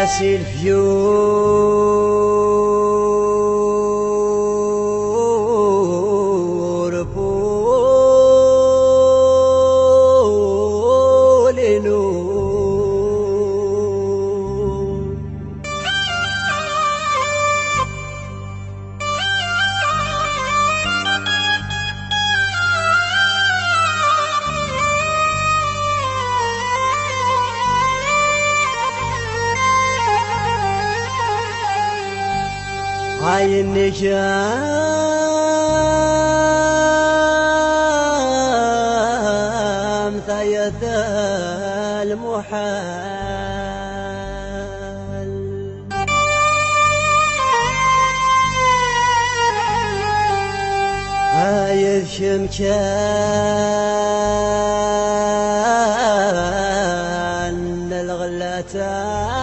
الفيور بولينو هاي النجام ثايث المحال هاي الشمكان الغلاتاير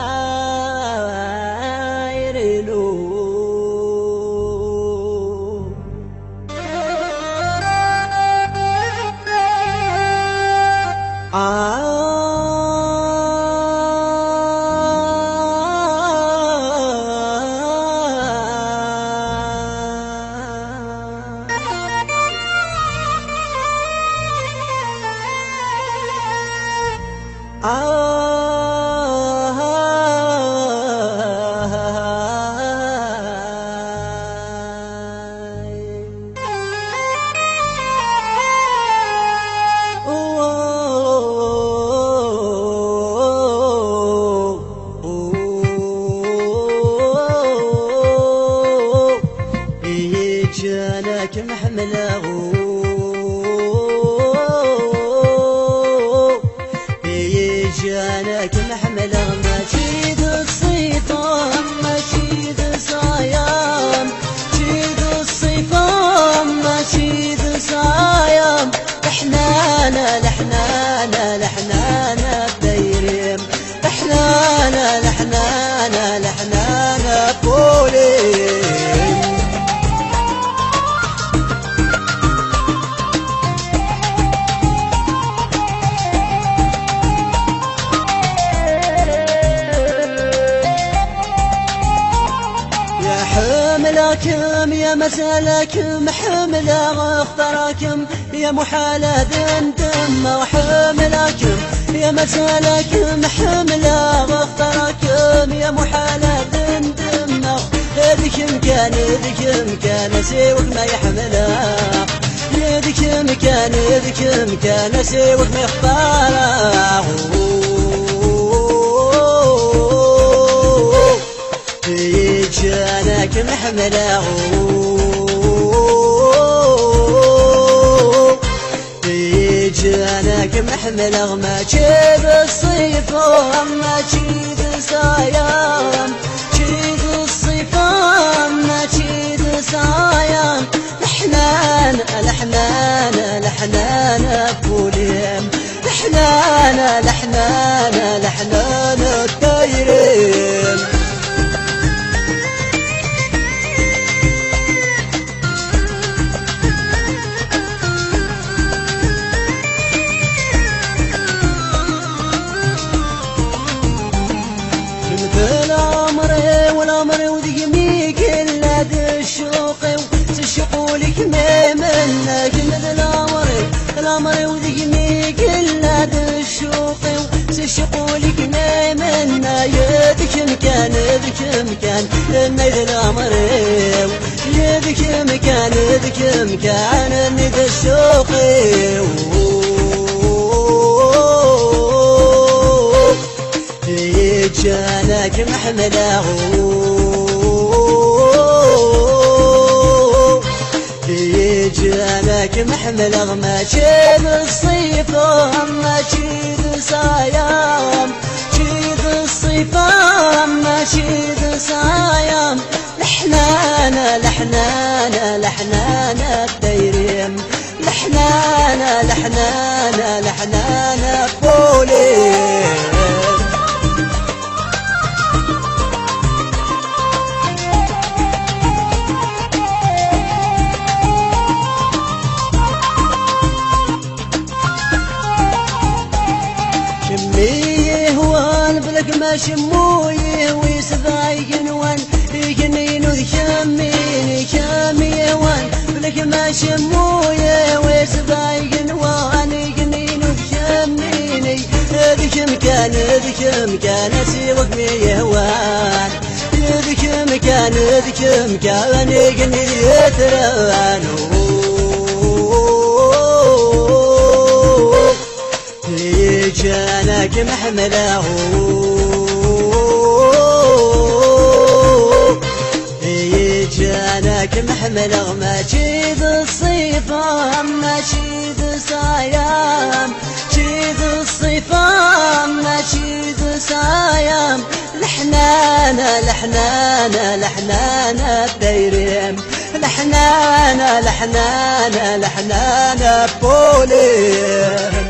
جانك محمله جانك محمله ماشي ذو الصيفان ماشي ذو صايام شيد الصيفان ماشي ذو صايام لحنانا لحنانا لحنانا بديريم لحنانا لحنانا لحنانا بوليم حملكم يا مسالكم حمله اختراكم يا محالة ذندم وحملكم يا مسالكم حمله اختراكم يا محالة ذندم يدك مكان سيوك ما يحمله يدك مكان سيوك ما يختاره جانك محمله جانك محمله ما جيب الصيف ما جيب صايام جيب الصيف ما جيب صايام لحنان لحنان لحنان بوليم لحنان لحنان لحنان الدايرين والأمر وذقمي كل هذا الشوق تشقوا لك ما منك مثل الأمر وذقمي كل هذا الشوق تشقوا لك ما منا يدك مكان ندى الأمر يدك مكان ندى الشوق جانك محمله جانك محمله ما جيب الصيف ما جيب صايام جيب الصيف ما جيب صايام لحنانا لحنانا لحنانا الديريم لحنانا لحنانا لحنانا بوليم ما شمويه سبايقن وان يقنين وذكمين كامي وان بلك ما شموية وسبايقن وان يقنين وذكمين ذك مكان سيوك ميهوان ذك مكان يقني يترانو جانك محمله جانك محمله ما جيد الصيفان ما جيد صايام جيد الصيفان ما جيد صايام لحنانا بديريم لحنانا بوليم